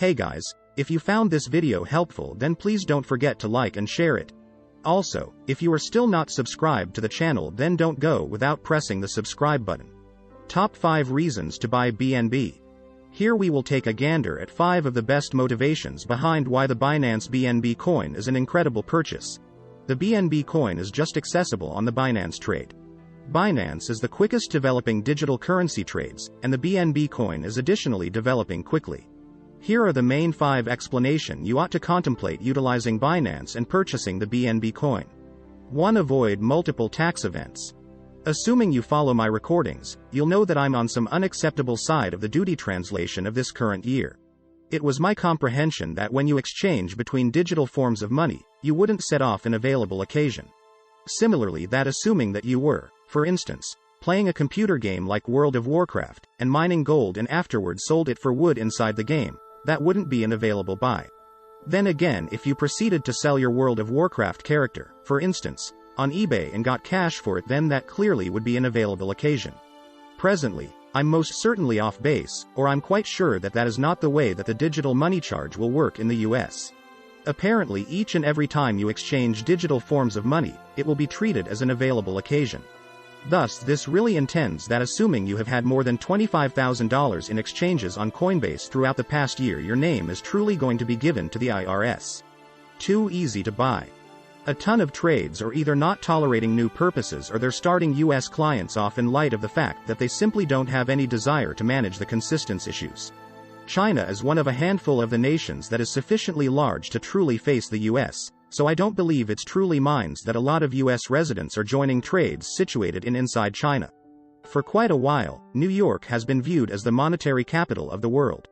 Hey guys, if you found this video helpful, then please don't forget to like and share it. Also, if you are still not subscribed to the channel, then don't go without pressing the subscribe button. Top 5 reasons to buy BNB. Here we will take a gander at 5 of the best motivations behind why the Binance BNB coin is an incredible purchase. The BNB coin is just accessible on the Binance trade. Binance is the quickest developing digital currency trades, and the BNB coin is additionally developing quickly. Here are the main 5 explanations you ought to contemplate utilizing Binance and purchasing the BNB coin. 1. Avoid multiple tax events. Assuming you follow my recordings, you'll know that I'm on some unacceptable side of the duty translation of this current year. It was my comprehension that when you exchange between digital forms of money, you wouldn't set off an available occasion. Similarly, that assuming that you were, for instance, playing a computer game like World of Warcraft, and mining gold and afterwards sold it for wood inside the game, that wouldn't be an available buy. Then again, if you proceeded to sell your World of Warcraft character, for instance, on eBay and got cash for it, then that clearly would be an available occasion. Presently, I'm most certainly off base, or I'm quite sure that that is not the way that the digital money charge will work in the US. Apparently, each and every time you exchange digital forms of money, it will be treated as an available occasion. Thus, this really intends that assuming you have had more than $25,000 in exchanges on Coinbase throughout the past year, your name is truly going to be given to the IRS. 2. Easy to buy. A ton of trades are either not tolerating new purposes, or they're starting US clients off in light of the fact that they simply don't have any desire to manage the consistency issues. China is one of a handful of the nations that is sufficiently large to truly face the US, so I don't believe it's truly minds that a lot of US residents are joining trades situated inside China. For quite a while, New York has been viewed as the monetary capital of the world.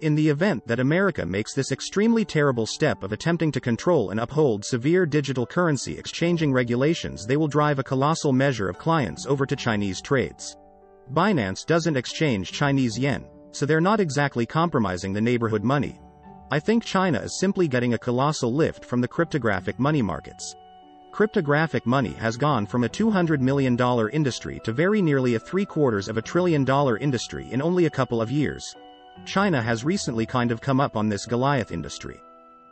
In the event that America makes this extremely terrible step of attempting to control and uphold severe digital currency exchanging regulations, they will drive a colossal measure of clients over to Chinese trades. Binance doesn't exchange Chinese yen, so they're not exactly compromising the neighborhood money. I think China is simply getting a colossal lift from the cryptographic money markets. Cryptographic money has gone from a $200 million industry to very nearly a $750 billion industry in only a couple of years. China has recently kind of come up on this Goliath industry,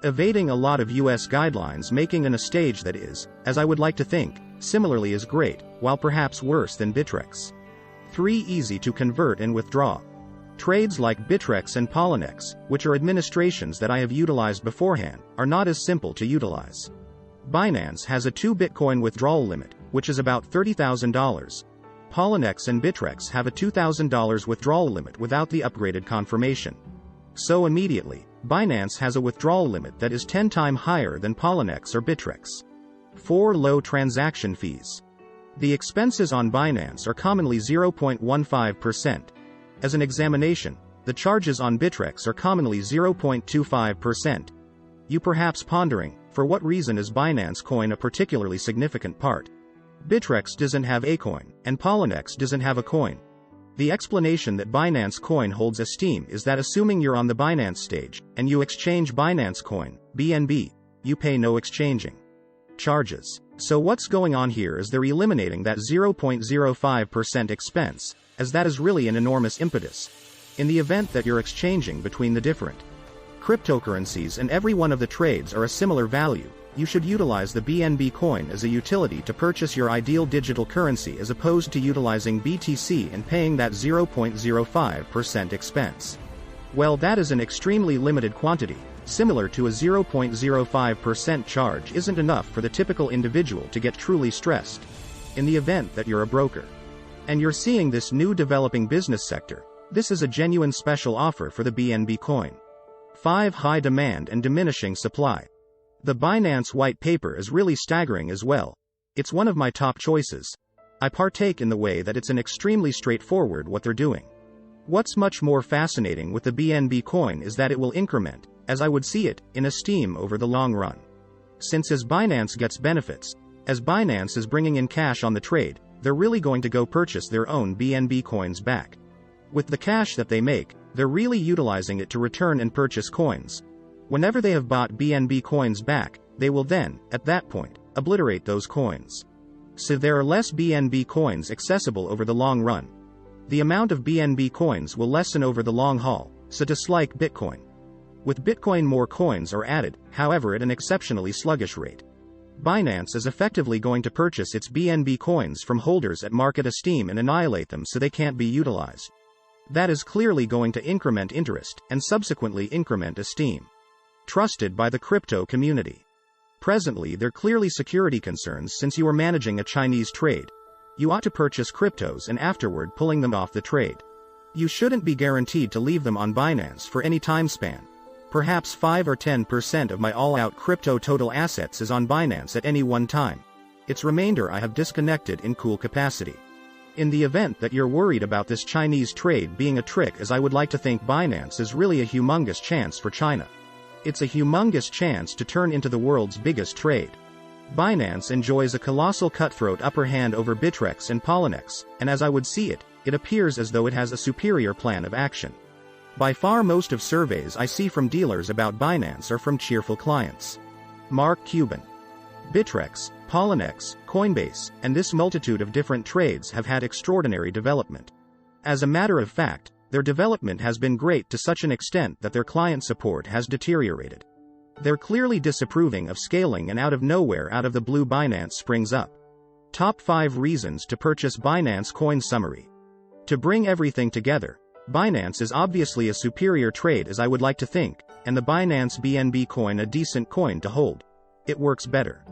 evading a lot of US guidelines, making it a stage that is, as I would like to think, similarly as great, while perhaps worse than Bittrex. 3. Easy to convert and withdraw. Trades like Bittrex and Poloniex, which are administrations that I have utilized beforehand, are not as simple to utilize. Binance has a 2 Bitcoin withdrawal limit, which is about $30,000. Poloniex and Bittrex have a $2,000 withdrawal limit without the upgraded confirmation. So immediately, Binance has a withdrawal limit that is 10 times higher than Poloniex or Bittrex. 4. Low transaction fees. The expenses on Binance are commonly 0.15%. As an examination, the charges on Bittrex are commonly 0.25%. You perhaps pondering, for what reason is Binance coin a particularly significant part? Bittrex doesn't have a coin, and Poloniex doesn't have a coin. The explanation that Binance coin holds esteem is that assuming you're on the Binance stage, and you exchange Binance coin, BNB, you pay no exchanging charges. So what's going on here is they're eliminating that 0.05% expense, as that is really an enormous impetus. In the event that you're exchanging between the different cryptocurrencies and every one of the trades are a similar value, you should utilize the BNB coin as a utility to purchase your ideal digital currency, as opposed to utilizing BTC and paying that 0.05% expense. Well, that is an extremely limited quantity. Similar to a 0.05% charge isn't enough for the typical individual to get truly stressed. In the event that you're a broker, and you're seeing this new developing business sector, this is a genuine special offer for the BNB coin. 5. High demand and diminishing supply. The Binance white paper is really staggering as well. It's one of my top choices. I partake in the way that it's an extremely straightforward what they're doing. What's much more fascinating with the BNB coin is that it will increment, as I would see it, in esteem over the long run. Since as Binance gets benefits, as Binance is bringing in cash on the trade, they're really going to go purchase their own BNB coins back. With the cash that they make, they're really utilizing it to return and purchase coins. Whenever they have bought BNB coins back, they will then, at that point, obliterate those coins. So there are less BNB coins accessible over the long run. The amount of BNB coins will lessen over the long haul, so just like Bitcoin. With Bitcoin, more coins are added, however at an exceptionally sluggish rate. Binance is effectively going to purchase its BNB coins from holders at market esteem and annihilate them so they can't be utilized. That is clearly going to increment interest, and subsequently increment esteem. Trusted by the crypto community. Presently there are clearly security concerns since you are managing a Chinese trade. You ought to purchase cryptos and afterward pulling them off the trade. You shouldn't be guaranteed to leave them on Binance for any time span. Perhaps 5 or 10% of my all-out crypto total assets is on Binance at any one time. Its remainder I have disconnected in cool capacity. In the event that you're worried about this Chinese trade being a trick, as I would like to think Binance is really a humongous chance for China. It's a humongous chance to turn into the world's biggest trade. Binance enjoys a colossal cutthroat upper hand over Bittrex and Poloniex, and as I would see it, it appears as though it has a superior plan of action. By far most of surveys I see from dealers about Binance are from cheerful clients. Mark Cuban. Bittrex, Poloniex, Coinbase, and this multitude of different trades have had extraordinary development. As a matter of fact, their development has been great to such an extent that their client support has deteriorated. They're clearly disapproving of scaling, and out of nowhere, out of the blue, Binance springs up. Top 5 reasons to purchase Binance Coin Summary. To bring everything together, Binance is obviously a superior trade, as I would like to think, and the Binance BNB coin a decent coin to hold. It works better.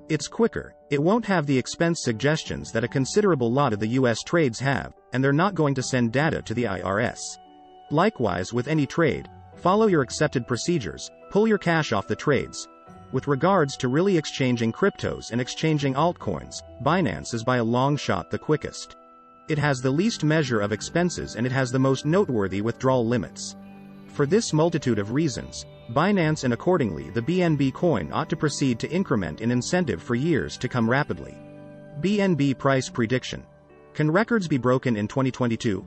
It's quicker, it won't have the expense suggestions that a considerable lot of the US trades have, and they're not going to send data to the IRS. Likewise with any trade, follow your accepted procedures, pull your cash off the trades. With regards to really exchanging cryptos and exchanging altcoins, Binance is by a long shot the quickest. It has the least measure of expenses and it has the most noteworthy withdrawal limits. For this multitude of reasons, Binance and accordingly the BNB coin ought to proceed to increment in incentive for years to come rapidly. BNB price prediction. Can records be broken in 2022?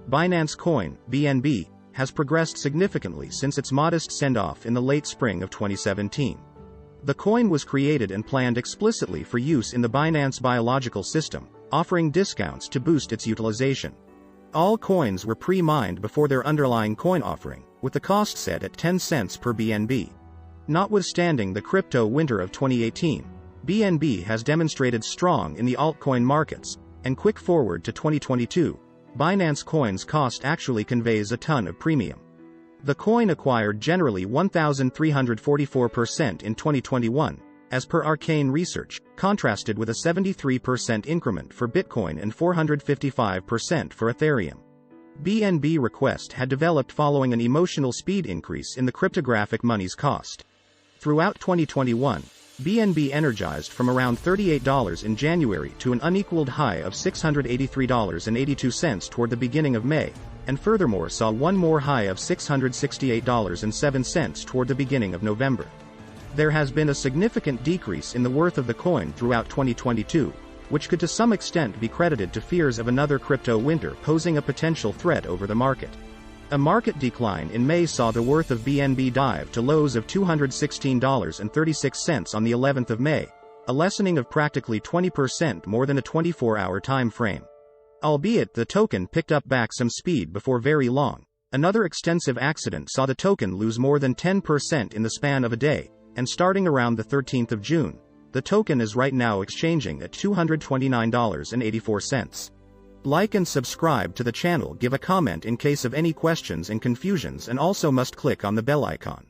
Binance coin, BNB, has progressed significantly since its modest send-off in the late spring of 2017. The coin was created and planned explicitly for use in the Binance biological system, offering discounts to boost its utilization. All coins were pre-mined before their underlying coin offering, with the cost set at 10 cents per BNB. Notwithstanding the crypto winter of 2018, BNB has demonstrated strong in the altcoin markets, and quick forward to 2022, Binance coin's cost actually conveys a ton of premium. The coin acquired generally 1,344% in 2021, as per Arcane Research, contrasted with a 73% increment for Bitcoin and 455% for Ethereum. BNB request had developed following an emotional speed increase in the cryptographic money's cost. Throughout 2021, BNB energized from around $38 in January to an unequaled high of $683.82 toward the beginning of May, and furthermore saw one more high of $668.07 toward the beginning of November. There has been a significant decrease in the worth of the coin throughout 2022, which could to some extent be credited to fears of another crypto winter posing a potential threat over the market. A market decline in May saw the worth of BNB dive to lows of $216.36 on the 11th of May, a lessening of practically 20% more than a 24-hour time frame. Albeit the token picked up back some speed before very long, another extensive accident saw the token lose more than 10% in the span of a day, and starting around the 13th of June, the token is right now exchanging at $229.84. Like and subscribe to the channel, give a comment in case of any questions and confusions, and also must click on the bell icon.